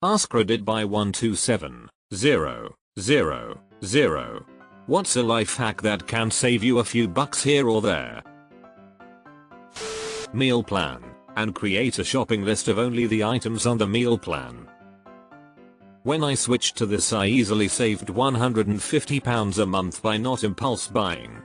AskReddit by 127000. What's a life hack that can save you a few bucks here or there? Meal plan, and create a shopping list of only the items on the meal plan. When I switched to this, I easily saved £150 a month by not impulse buying.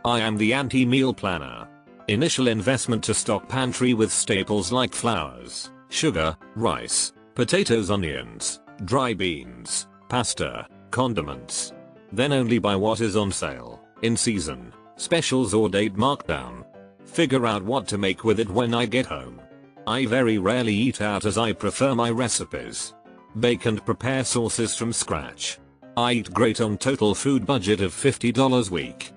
I am the anti-meal planner. Initial investment to stock pantry with staples like flours, sugar, rice, potatoes, onions, dry beans, pasta, condiments. Then only buy what is on sale, in season, specials or date markdown. Figure out what to make with it when I get home. I very rarely eat out as I prefer my recipes. Bake and prepare sauces from scratch. I eat great on total food budget of $50 a week.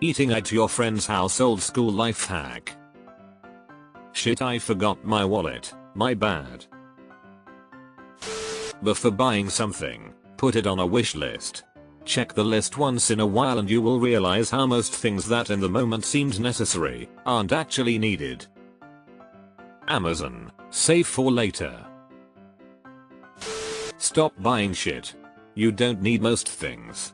Eating at your friend's house, old school life hack. Shit, I forgot my wallet, my bad. Before buying something, put it on a wish list. Check the list once in a while and you will realize how most things that in the moment seemed necessary aren't actually needed. Amazon, save for later. Stop buying shit. You don't need most things.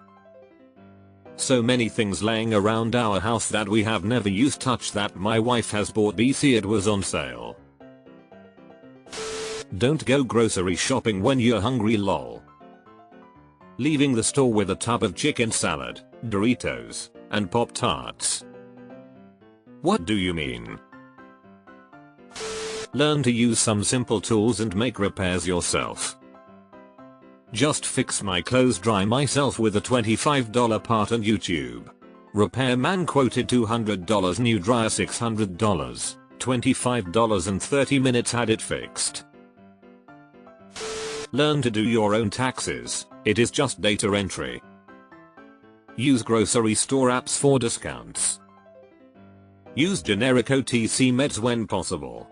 So many things laying around our house that we have never used touch that my wife has bought BC it was on sale. Don't go grocery shopping when you're hungry, lol. Leaving the store with a tub of chicken salad, Doritos, and Pop-Tarts. What do you mean? Learn to use some simple tools and make repairs yourself. Just fix my clothes dry myself with a $25 part on YouTube. Repairman quoted $200, new dryer $600, $25 and 30 minutes had it fixed. Learn to do your own taxes, it is just data entry. Use grocery store apps for discounts. Use generic OTC meds when possible.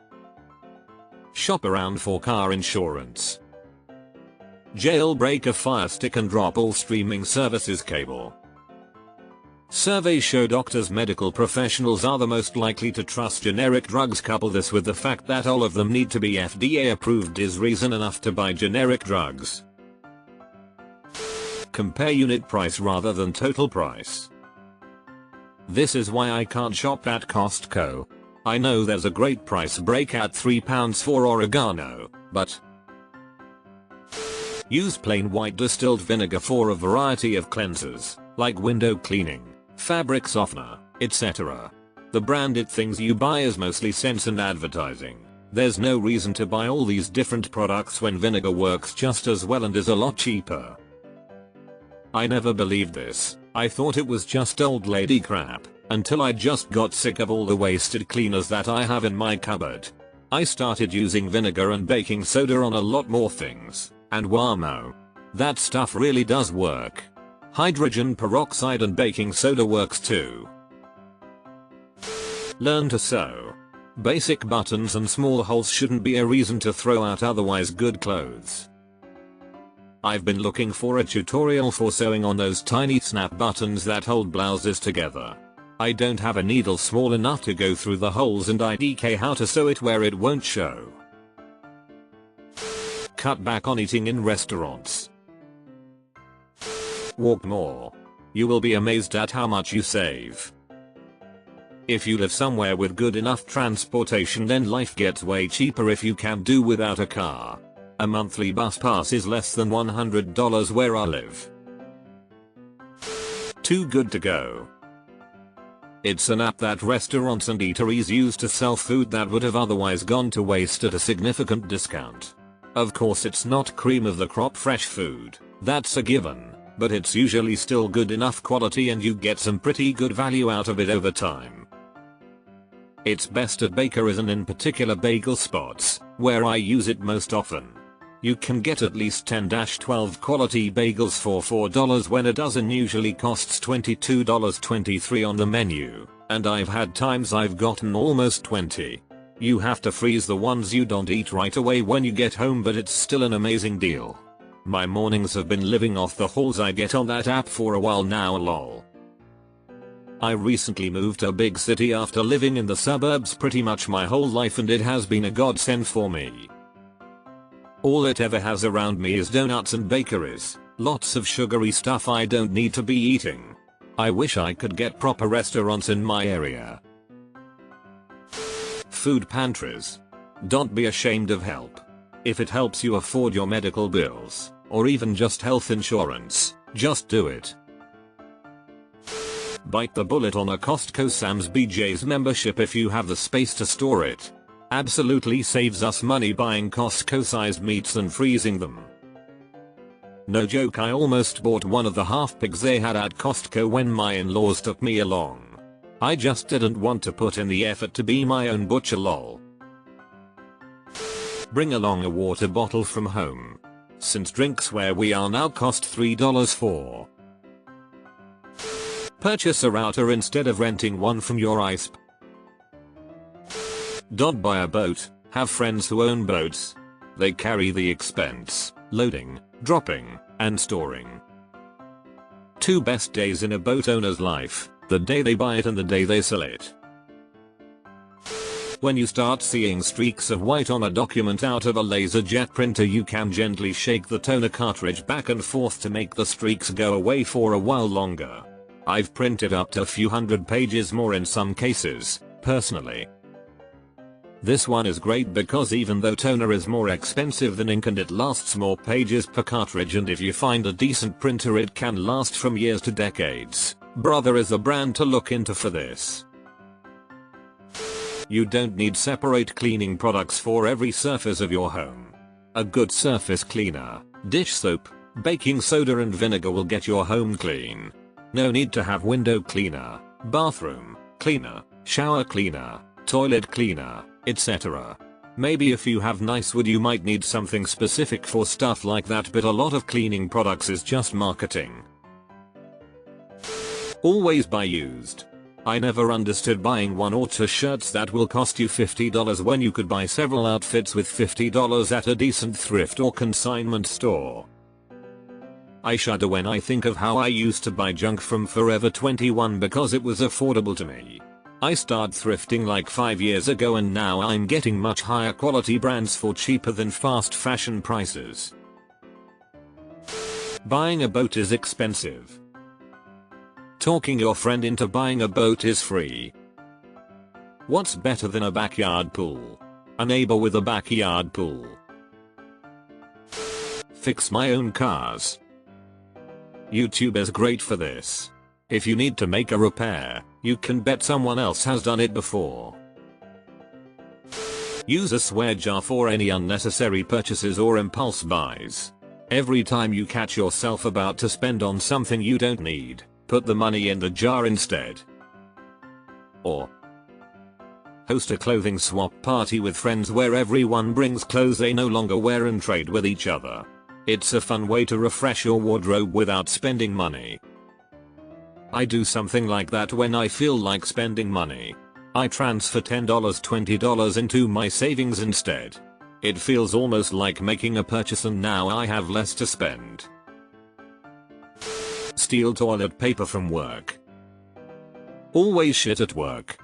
Shop around for car insurance. Jailbreak a Fire Stick and drop all streaming services cable. Surveys show doctors, medical professionals are the most likely to trust generic drugs. Couple this with the fact that all of them need to be FDA approved is reason enough to buy generic drugs. Compare unit price rather than total price. This is why I can't shop at Costco. I know there's a great price break at £3 for oregano, but use plain white distilled vinegar for a variety of cleansers, like window cleaning, fabric softener, etc. The branded things you buy is mostly sense and advertising. There's no reason to buy all these different products when vinegar works just as well and is a lot cheaper. I never believed this. I thought it was just old lady crap, until I just got sick of all the wasted cleaners that I have in my cupboard. I started using vinegar and baking soda on a lot more things. And whammo, that stuff really does work. Hydrogen peroxide and baking soda works too. Learn to sew. Basic buttons and small holes shouldn't be a reason to throw out otherwise good clothes. I've been looking for a tutorial for sewing on those tiny snap buttons that hold blouses together. I don't have a needle small enough to go through the holes and IDK how to sew it where it won't show. Cut back on eating in restaurants. Walk more. You will be amazed at how much you save. If you live somewhere with good enough transportation, then life gets way cheaper if you can do without a car. A monthly bus pass is less than $100 where I live. Too Good to Go. It's an app that restaurants and eateries use to sell food that would have otherwise gone to waste at a significant discount. Of course it's not cream of the crop fresh food, that's a given, but it's usually still good enough quality and you get some pretty good value out of it over time. It's best at bakeries and in particular bagel spots, where I use it most often. You can get at least 10-12 quality bagels for $4 when a dozen usually costs $22.23 on the menu, and I've had times I've gotten almost 20. You have to freeze the ones you don't eat right away when you get home, but it's still an amazing deal. My mornings have been living off the hauls I get on that app for a while now, lol. I recently moved to a big city after living in the suburbs pretty much my whole life, and it has been a godsend for me. All it ever has around me is donuts and bakeries, lots of sugary stuff I don't need to be eating. I wish I could get proper restaurants in my area. Food pantries. Don't be ashamed of help. If it helps you afford your medical bills, or even just health insurance, just do it. Bite the bullet on a Costco Sam's BJ's membership if you have the space to store it. Absolutely saves us money buying Costco-sized meats and freezing them. No joke, I almost bought one of the half pigs they had at Costco when my in-laws took me along. I just didn't want to put in the effort to be my own butcher, lol. Bring along a water bottle from home, since drinks where we are now cost $3 for. Purchase a router instead of renting one from your ISP. Don't buy a boat, have friends who own boats. They carry the expense, loading, dropping, and storing. 2 best days in a boat owner's life: the day they buy it and the day they sell it. When you start seeing streaks of white on a document out of a laser jet printer, you can gently shake the toner cartridge back and forth to make the streaks go away for a while longer. I've printed up to a few hundred pages more in some cases, personally. This one is great because even though toner is more expensive than ink and it lasts more pages per cartridge, and if you find a decent printer it can last from years to decades, Brother is a brand to look into for this. You don't need separate cleaning products for every surface of your home. A good surface cleaner, dish soap, baking soda and vinegar will get your home clean. No need to have window cleaner, bathroom cleaner, shower cleaner, toilet cleaner, etc. Maybe if you have nice wood you might need something specific for stuff like that, but a lot of cleaning products is just marketing. Always buy used. I never understood buying 1 or 2 shirts that will cost you $50 when you could buy several outfits with $50 at a decent thrift or consignment store. I shudder when I think of how I used to buy junk from Forever 21 because it was affordable to me. I started thrifting like 5 years ago and now I'm getting much higher quality brands for cheaper than fast fashion prices. Buying a boat is expensive. Talking your friend into buying a boat is free. What's better than a backyard pool? A neighbor with a backyard pool. Fix my own cars. YouTube is great for this. If you need to make a repair, you can bet someone else has done it before. Use a swear jar for any unnecessary purchases or impulse buys. Every time you catch yourself about to spend on something you don't need, put the money in the jar instead. Or host a clothing swap party with friends where everyone brings clothes they no longer wear and trade with each other. It's a fun way to refresh your wardrobe without spending money. I do something like that when I feel like spending money. I transfer $10, $20 into my savings instead. It feels almost like making a purchase and now I have less to spend. Steal toilet paper from work. Always shit at work.